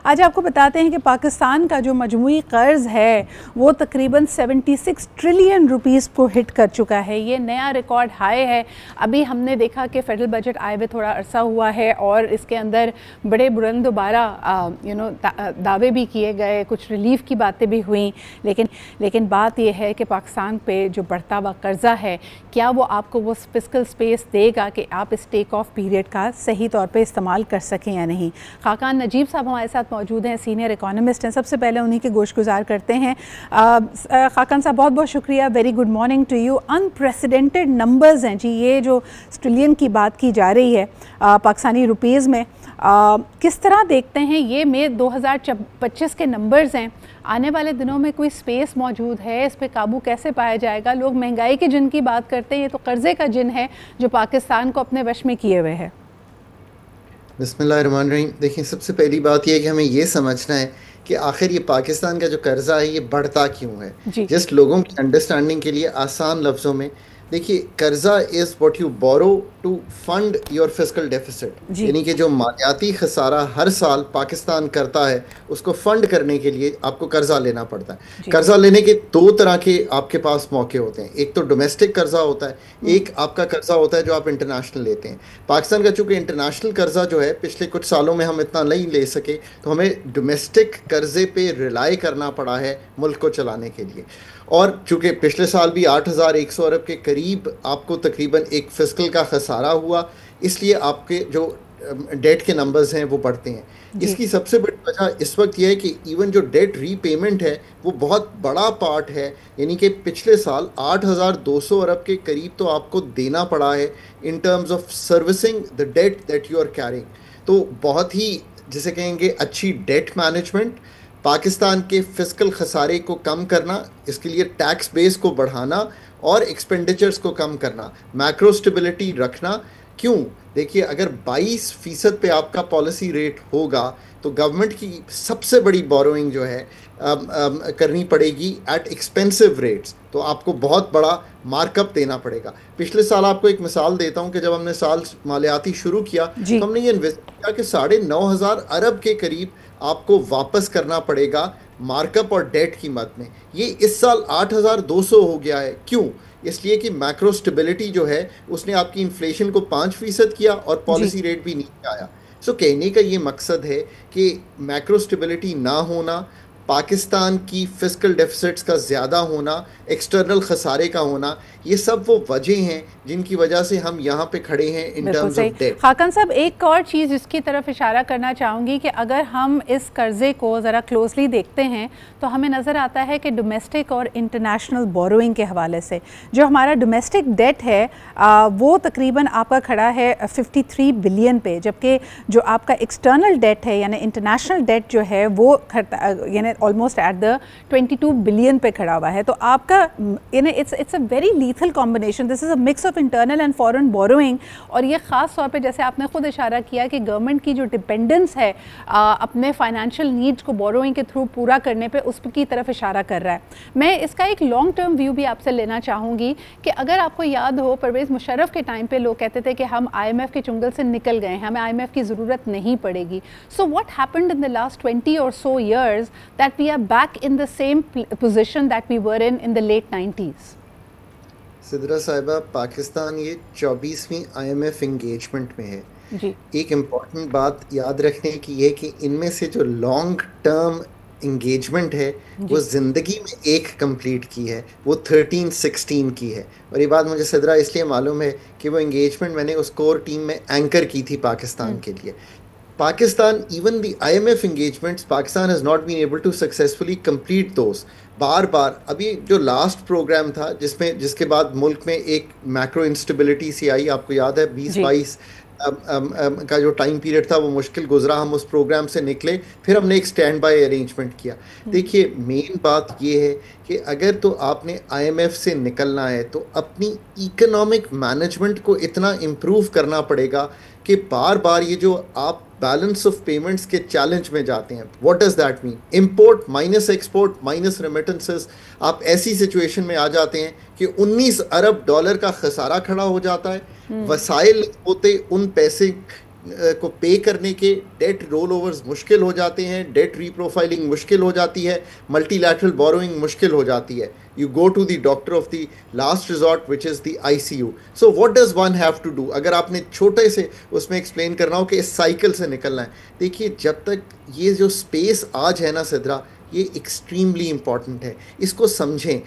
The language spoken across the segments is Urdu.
آج آپ کو بتاتے ہیں کہ پاکستان کا جو مجموعی قرض ہے وہ تقریباً 76 ٹریلین روپیز کو ہٹ کر چکا ہے. یہ نیا ریکارڈ ہائی ہے. ابھی ہم نے دیکھا کہ فیڈرل بجٹ آئے ہوئے تھوڑا عرصہ ہوا ہے اور اس کے اندر بڑے بلند دوبارہ دعوے بھی کیے گئے, کچھ ریلیف کی باتیں بھی ہوئیں, لیکن بات یہ ہے کہ پاکستان پہ جو بڑھتا ہوا قرضہ ہے کیا وہ آپ کو وہ فسکل سپیس دے گا کہ آپ اس ٹیک آف پیریڈ کا صحیح طور پہ استعمال کر سکیں یا نہیں. خاقان نجیب صاحب ہمارے ساتھ موجود ہیں, سینئر اکانومسٹ ہیں. سب سے پہلے انہی کے گوش گزار کرتے ہیں. خاقان صاحب بہت بہت شکریہ, very good morning to you. Unprecedented numbers ہیں جی, یہ جو ٹریلین کی بات کی جا رہی ہے پاکستانی روپیز میں, کس طرح دیکھتے ہیں یہ مئی 2025 کے نمبرز ہیں, آنے والے دنوں میں کوئی سپیس موجود ہے, اس پہ قابو کیسے پایا جائے گا؟ لوگ مہنگائی کے جن کی بات کرتے ہیں, یہ تو قرضے کا جن ہے جو پاکستان کو اپنے وش میں کیے ہوئے ہے. بسم اللہ الرحمن الرحیم. دیکھیں, سب سے پہلی بات یہ ہے کہ ہمیں یہ سمجھنا ہے کہ آخر یہ پاکستان کا جو قرضہ ہے یہ بڑھتا کیوں ہے. جسٹ لوگوں کی انڈرسٹینڈنگ کے لیے آسان لفظوں میں دیکھیے, قرضہ is what you borrow to fund your fiscal deficit, یعنی کہ جو مالیاتی خسارہ ہر سال پاکستان کرتا ہے اس کو فنڈ کرنے کے لیے آپ کو قرضہ لینا پڑتا ہے. قرضہ لینے کے دو طرح کے آپ کے پاس موقع ہوتے ہیں. ایک تو ڈومیسٹک قرضہ ہوتا ہے, ایک آپ کا قرضہ ہوتا ہے جو آپ انٹرنیشنل لیتے ہیں. پاکستان کا چونکہ انٹرنیشنل قرضہ جو ہے پچھلے کچھ سالوں میں ہم اتنا نہیں لے سکے, تو ہمیں ڈومیسٹک قرضے پہ ریلائی کرنا پڑا ہے ملک کو چلانے کے لیے. اور چونکہ پچھلے سال بھی 8100 ارب کے قریب آپ کو تقریباً ایک فسکل کا خسارہ ہوا, اس لیے آپ کے جو ڈیٹ کے نمبرز ہیں وہ بڑھتے ہیں. اس کی سب سے بڑی وجہ اس وقت یہ ہے کہ ایون جو ڈیٹ ری پیمنٹ ہے وہ بہت بڑا پارٹ ہے, یعنی کہ پچھلے سال 8200 ارب کے قریب تو آپ کو دینا پڑا ہے in terms of servicing the debt that you are carrying. تو بہت ہی جسے کہیں گے اچھی ڈیٹ مینجمنٹ, پاکستان کے فسکل خسارے کو کم کرنا, اس کے لیے ٹیکس بیس کو بڑھانا اور ایکسپینڈیچرز کو کم کرنا, میکرو اسٹیبلٹی رکھنا. کیوں؟ دیکھیے, اگر 22% پہ آپ کا پالیسی ریٹ ہوگا تو گورنمنٹ کی سب سے بڑی بوروئنگ جو ہے کرنی پڑے گی ایٹ ایکسپینسو ریٹس, تو آپ کو بہت بڑا مارک اپ دینا پڑے گا. پچھلے سال آپ کو ایک مثال دیتا ہوں کہ جب ہم نے سال مالیاتی شروع کیا تو ہم نے یہ انویسٹ کیا کہ 9000 ارب کے قریب آپ کو واپس کرنا پڑے گا مارک اپ اور ڈیٹ کی مد میں. یہ اس سال 8200 ہو گیا ہے. کیوں؟ اس لیے کہ میکرو اسٹیبلٹی جو ہے اس نے آپ کی انفلیشن کو 5% کیا اور پالیسی ریٹ بھی نیچے آیا. سو کہنے کا یہ مقصد ہے کہ میکرو اسٹیبلٹی نہ ہونا, پاکستان کی فسکل ڈیفیسٹس کا زیادہ ہونا, ایکسٹرنل خسارے کا ہونا, یہ سب وہ وجہ ہیں جن کی وجہ سے ہم یہاں پہ کھڑے ہیں in terms of debt. Khaqan صاحب, ایک اور چیز جس کی طرف اشارہ کرنا چاہوں گی کہ اگر ہم اس قرضے کو ذرا کلوزلی دیکھتے ہیں تو ہمیں نظر آتا ہے کہ ڈومیسٹک اور انٹرنیشنل بوروئنگ کے حوالے سے جو ہمارا ڈومیسٹک ڈیٹ ہے وہ تقریباً آپ کا کھڑا ہے 53 بلین پہ, جبکہ جو آپ کا ایکسٹرنل ڈیٹ ہے یعنی انٹرنیشنل ڈیٹ جو ہے وہ یعنی آلموسٹ ایٹ دا 22 بلین پہ کھڑا ہوا ہے. تو آپ کا یعنی it's a very lethal combination, this is a mix of internal and foreign borrowing, اور یہ خاص طور پہ جیسے آپ نے خود اشارہ کیا کہ گورنمنٹ کی جو ڈپینڈنس ہے اپنے فائنینشیل نیڈز کو بوروئنگ کے تھرو پورا کرنے پہ, اس کی طرف اشارہ کر رہا ہے. میں اس کا ایک لانگ ٹرم ویو بھی آپ سے لینا چاہوں گی کہ اگر آپ کو یاد ہو پرویز مشرف کے ٹائم پہ لوگ کہتے تھے کہ ہم IMF کے چنگل سے نکل گئے ہیں, ہمیں IMF کی ضرورت نہیں پڑے گی. So what happened in the last 20 or so years that we are back in the same position that we were in the late 90s? Sidra صاحبہ, پاکستان یہ 24ویں IMF انگیجمنٹ میں ہے. ایک امپورٹنٹ بات یاد رکھنے کی یہ کہ ان میں سے جو لانگ ٹرم انگیجمنٹ ہے وہ زندگی میں ایک کمپلیٹ کی ہے, وہ 13-16 کی ہے. اور یہ بات مجھے صدرہ اس لیے معلوم ہے کہ وہ انگیجمنٹ میں نے اس کور ٹیم میں اینکر کی تھی پاکستان کے لیے. Pakistan, even the IMF engagements, Pakistan has not been able to successfully complete those. بار بار ابھی جو لاسٹ پروگرام تھا جس کے بعد ملک میں ایک میکرو انسٹیبلٹی سی آئی, آپ کو یاد ہے 2022 کا جو ٹائم پیریڈ تھا وہ مشکل گزرا, ہم اس پروگرام سے نکلے, پھر ہم نے ایک اسٹینڈ بائی ارینجمنٹ کیا. دیکھیے, مین بات یہ ہے کہ اگر تو آپ نے IMF سے نکلنا ہے تو اپنی اکنامک مینجمنٹ کو اتنا امپروو کرنا پڑے گا کہ بار بار یہ جو آپ بیلنس آف پیمنٹس کے چیلنج میں جاتے ہیں, what does that mean? Import minus export minus remittances, آپ ایسی سچویشن میں آ جاتے ہیں کہ 19 ارب ڈالر کا خسارہ کھڑا ہو جاتا ہے. وسائل ہوتے ان پیسے کو پے کرنے کے، ڈیٹ رول اوورز مشکل ہو جاتے ہیں، ڈیٹ ری پروفائلنگ مشکل ہو جاتی ہے، ملٹی لیٹرل بوروئنگ مشکل ہو جاتی ہے. You go to the doctor of the last resort, which is the ICU. So what does one have to do? اگر آپ نے چھوٹے سے اس میں ایکسپلین کرنا ہو کہ اس سائیکل سے نکلنا ہے، دیکھیے جب تک یہ جو اسپیس آج ہے نا سدرا، یہ ایکسٹریملی امپورٹنٹ ہے. اس کو سمجھیں.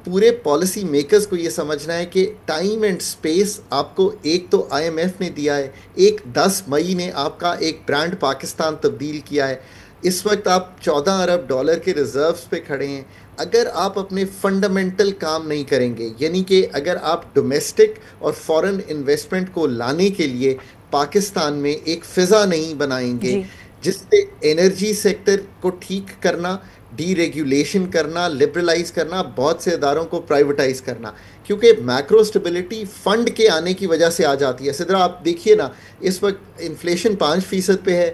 پورے پالیسی میکرز کو یہ سمجھنا ہے کہ ٹائم اینڈ اسپیس آپ کو ایک تو آئی ایم ایف نے دیا ہے، ایک 10 مئی نے آپ کا ایک برانڈ پاکستان تبدیل کیا ہے. اس وقت آپ 14 ارب ڈالر کے ریزروز پہ کھڑے ہیں. اگر آپ اپنے فنڈامنٹل کام نہیں کریں گے، یعنی کہ اگر آپ ڈومیسٹک اور فورن انویسٹمنٹ کو لانے کے لیے پاکستان میں ایک فضا نہیں بنائیں گے جس سے انرجی سیکٹر کو ٹھیک کرنا، ڈی ریگولیشن کرنا، لبرلائز کرنا، بہت سے اداروں کو پرائیویٹائز کرنا، کیونکہ میکرو اسٹیبلٹی فنڈ کے آنے کی وجہ سے آ جاتی ہے. سدرا آپ دیکھیے نا، اس وقت انفلیشن 5% پہ ہے،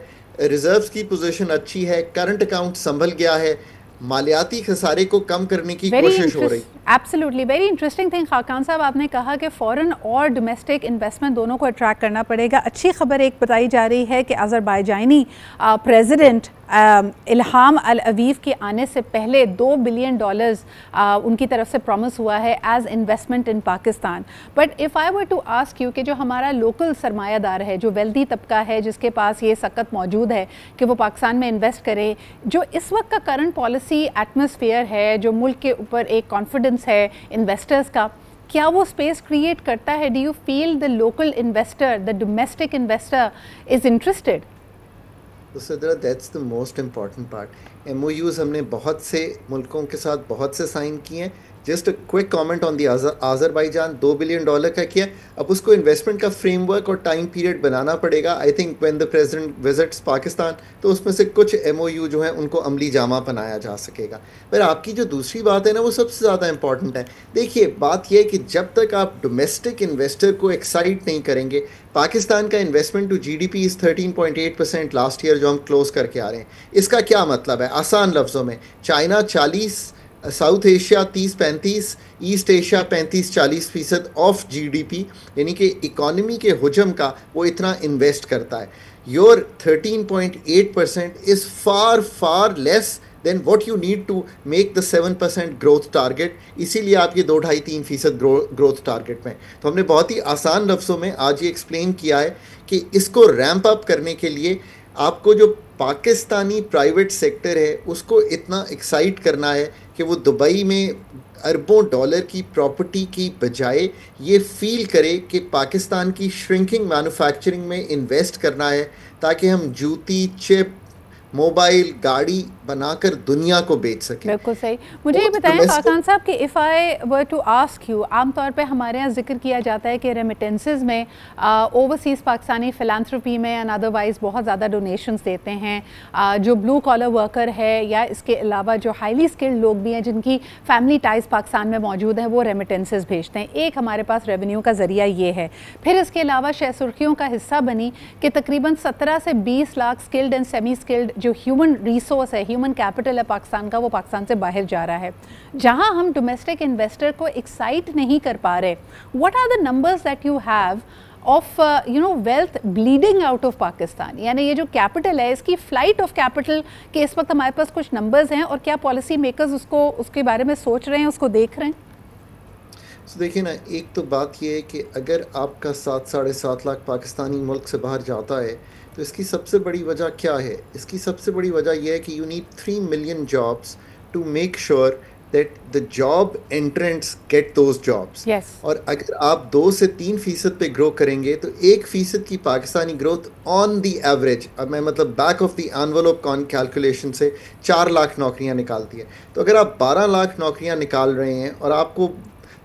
ریزروز کی پوزیشن اچھی ہے، کرنٹ اکاؤنٹ سنبھل گیا ہے، مالیاتی خسارے کو کم کرنے کی کوشش ہو رہی. Absolutely very interesting thing. Khaqan صاحب آپ نے کہا کہ فورن اور ڈومیسٹک انویسٹمنٹ دونوں کو اٹریکٹ کرنا پڑے گا. اچھی خبر ایک بتائی جا رہی ہے کہ آذربائیجانی پریزیڈنٹ الہام العویف کے آنے سے پہلے $2 بلین ان کی طرف سے پرومس ہوا ہے as investment in Pakistan. But if I were to ask you کہ جو ہمارا لوکل سرمایہ دار ہے، جو ویلدی طبقہ ہے جس کے پاس یہ سکت موجود ہے کہ وہ پاکستان میں انویسٹ کرے، جو اس وقت کا کرنٹ پالیسی ایٹماسفیئر ہے، جو ملک کے اوپر ایک کانفیڈنس ہے انویسٹرز کا، کیا وہ اسپیس کریٹ کرتا ہے؟ Do you feel the local investor, the domestic investor is interested? تو Sadra that's the most important part. M O Us ہم نے بہت سے ملکوں کے ساتھ بہت سے سائن کیے ہیں. Just a quick comment on the Azerbaijan $2 billion کا کیا. اب اس کو انویسٹمنٹ کا فریم ورک اور ٹائم پیریڈ بنانا پڑے گا. I think when the president visits Pakistan تو اس میں سے کچھ ایم او یو جو ہیں ان کو عملی جامہ بنایا جا سکے گا. پر آپ کی جو دوسری بات ہے نا وہ سب سے زیادہ امپورٹنٹ ہے. دیکھیے بات یہ ہے کہ جب تک آپ ڈومیسٹک انویسٹر کو ایکسائٹ نہیں کریں گے، پاکستان کا investment to G D P is 13.8% last year جو ہم کلوز کر کے آ رہے ہیں. اس کا کیا مطلب ہے؟ آسان لفظوں میں، China 40، South Asia 30-35، East Asia 35-40% of G D P, یعنی کہ اکانومی کے حجم کا وہ اتنا انویسٹ کرتا ہے. Your 13.8% is for for less than what you need to make the 7% growth target. اسی لیے آپ یہ 2-2.5-3% گروتھ ٹارگیٹ میں. تو ہم نے بہت ہی آسان لفظوں میں آج یہ ایکسپلین کیا ہے کہ اس کو ریمپ اپ کرنے کے لیے آپ کو جو پاکستانی پرائیویٹ سیکٹر ہے اس کو اتنا ایکسائٹ کرنا ہے کہ وہ دبئی میں اربوں ڈالر کی پراپرٹی کی بجائے یہ فیل کرے کہ پاکستان کی شرنکنگ مینوفیکچرنگ میں انویسٹ کرنا ہے تاکہ ہم جوتی، چپ، موبائل، گاڑی بنا کر دنیا کو بیچ سکیں. بالکل صحیح. مجھے یہ بتائیں خاقان صاحب کہ if I were to ask you, عام طور پہ ہمارے یہاں ذکر کیا جاتا ہے کہ ریمیٹنسز میں اوورسیز پاکستانی فلانتھروپی میں اینڈ ادروائز بہت زیادہ ڈونیشنز دیتے ہیں. جو بلو کالر ورکر ہے یا اس کے علاوہ جو ہائیلی اسکلڈ لوگ بھی ہیں جن کی فیملی ٹائز پاکستان میں موجود ہیں، وہ ریمیٹنسز بھیجتے ہیں. ایک ہمارے پاس ریونیو کا ذریعہ یہ ہے. پھر اس کے علاوہ شہ سرخیوں کا حصہ بنی کہ تقریباً 17 سے 20 lakh skilled and semi skilled جو ہیومن ریسورس ہے، ہیومن کیپٹل ہے پاکستان کا، وہ پاکستان سے باہر جا رہا ہے. جہاں ہم ڈومیسٹک انویسٹر کو ایکسائٹ نہیں کر پا رہے، what are the numbers that you have of wealth bleeding out of Pakistan? یعنی یہ جو کیپٹل ہے، اس کی فلائٹ آف کیپٹل کے اس وقت ہمارے پاس کچھ نمبرز ہیں، اور کیا پالیسی میکرز اس کے بارے میں سوچ رہے ہیں، اس کو دیکھ رہے ہیں؟ دیکھیں نا، ایک تو بات یہ ہے کہ اگر آپ کا 7-7.5 لاکھ پاکستانی ملک سے باہر جاتا ہے تو اس کی سب سے بڑی وجہ کیا ہے؟ اس کی سب سے بڑی وجہ یہ ہے کہ you need 3 million jobs to make sure that the job entrants get those jobs. اور اگر آپ 2 سے 3% پہ گرو کریں گے تو 1% کی Pakistani growth on the average, اب میں مطلب بیک آف دی انویلوپ کیلکولیشن سے 4 لاکھ نوکریاں نکالتی ہے. تو اگر آپ 12 لاکھ نوکریاں نکال رہے ہیں اور آپ کو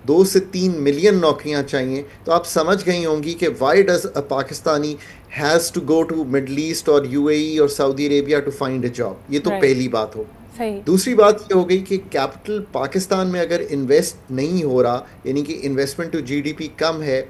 2 سے 3 ملین نوکریاں چاہیے، تو آپ سمجھ گئی ہوں گی کہ why does a Pakistani has to go to middle east اور یو اے ای اور Saudi Arabia to find a job. یہ تو پہلی بات ہو. دوسری بات یہ ہو گئی کہ کیپٹل پاکستان میں اگر انویسٹ نہیں ہو رہا، یعنی کہ investment to G D P کم ہے،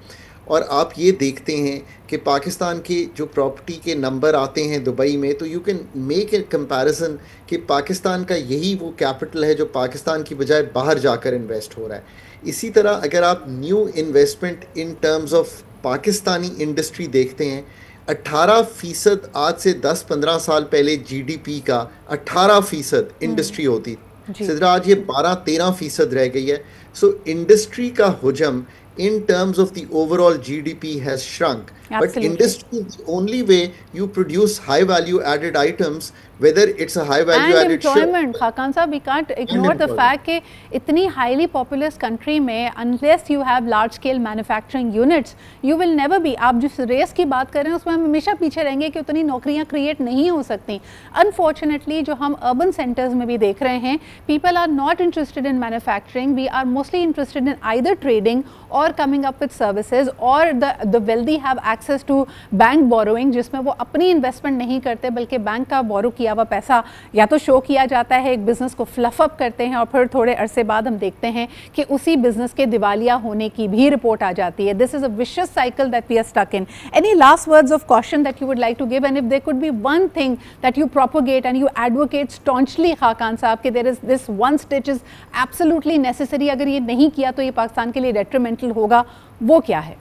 اور آپ یہ دیکھتے ہیں کہ پاکستان کے جو پراپرٹی کے نمبر آتے ہیں دبئی میں، تو you can make a comparison کہ پاکستان کا یہی وہ کیپٹل ہے جو پاکستان کی بجائے باہر جا کر انویسٹ ہو رہا ہے. اسی طرح اگر آپ new investment in terms of Pakistani industry دیکھتے ہیں، 18% آج سے 10-15 سال پہلے جی ڈی پی کا 18% انڈسٹری ہوتی تھی. سدرا آج یہ 12-13% رہ گئی ہے. سو انڈسٹری کا حجم in terms of the overall GDP has shrunk. But industry is the only way you produce high value added items, whether it's a high value and added employment. Khakan sahab, we can't ignore the fact کہ اتنی highly populous country میں unless you have large scale manufacturing units you will never be. آپ جس ریس کی بات کر رہے ہیں اس میں ہم ہمیشہ پیچھے رہیں گے کہ اتنی نوکریاں کریٹ نہیں ہو سکتی. Unfortunately جو ہم urban centers میں بھی دیکھ رہے ہیں, people are not interested in manufacturing. We are mostly interested in either trading or coming up with services, or the wealthy have access to bank borrowing جس میں وہ اپنی انویسٹمنٹ نہیں کرتے بلکہ بینک کا بورو کیا ہوا پیسہ یا تو شو کیا جاتا ہے, ایک بزنس کو فلف اپ کرتے ہیں اور پھر تھوڑے عرصے بعد ہم دیکھتے ہیں کہ اسی بزنس کے دیوالیہ ہونے کی بھی رپورٹ آ جاتی ہے. This is a vicious cycle that we are stuck in. Any last words of caution that you would like to give, and if there could be one thing that you propagate and you advocate staunchly Khaqan صاحب کہ there is this one stitch is absolutely necessary, اگر یہ نہیں کیا تو یہ پاکستان کے لیے detrimental ہوگا, وہ کیا ہے؟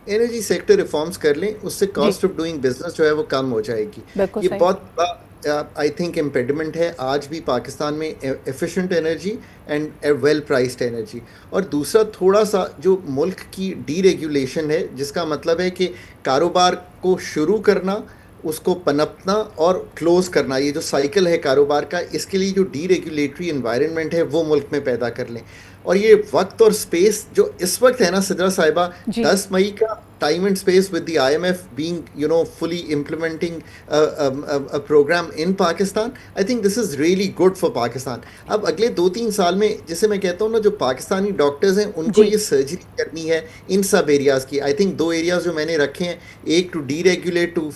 انرجی سیکٹر ریفارمز کر لیں, اس سے کاسٹ آف ڈوئنگ بزنس جو ہے وہ کم ہو جائے گی. یہ بہت بڑا آئی تھنک امپیڈمنٹ ہے آج بھی پاکستان میں efficient energy and well priced energy. اور دوسرا تھوڑا سا جو ملک کی ڈی ریگولیشن ہے, جس کا مطلب ہے کہ کاروبار کو شروع کرنا, اس کو پنپنا اور کلوز کرنا, یہ جو سائیکل ہے کاروبار کا, اس کے لیے جو ڈی ریگولیٹری انوائرمنٹ ہے وہ ملک میں پیدا کر لیں. اور یہ وقت اور سپیس جو اس وقت ہے نا سدرا صاحبہ, 10 مئی کا time and space with the IMF being, fully implementing a program in Pakistan, I think this is really good for Pakistan. اب اگلے 2-3 سال میں جسے میں کہتا ہوں نا, جو پاکستانی ڈاکٹرز ہیں ان کو یہ سرجری کرنی ہے ان سب ایریاز کی. I think 2 ایریاز جو میں نے رکھے ہیں, ایک to deregulate to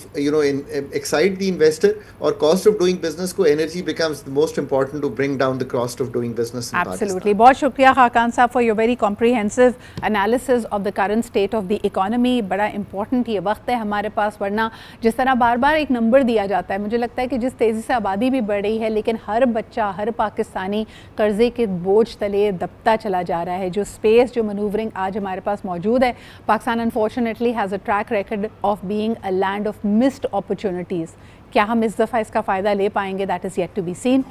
excite the investor, اور cost of doing business کو energy becomes the most important to bring down the cost of doing business in Pakistan. Absolutely. بہت شکریہ خاقان صاحب for your very comprehensive analysis of the current state of the economy. بڑا امپورٹنٹ یہ وقت ہے ہمارے پاس, ورنہ جس طرح بار بار ایک نمبر دیا جاتا ہے, مجھے لگتا ہے کہ جس تیزی سے آبادی بھی بڑھ رہی ہے لیکن ہر بچہ, ہر پاکستانی قرضے کے بوجھ تلے دبتا چلا جا رہا ہے. جو اسپیس, جو مینوورنگ آج ہمارے پاس موجود ہے, Pakistan unfortunately has a track record of being a land of missed opportunities. کیا ہم اس دفعہ اس کا فائدہ لے پائیں گے؟ That is yet to be scene.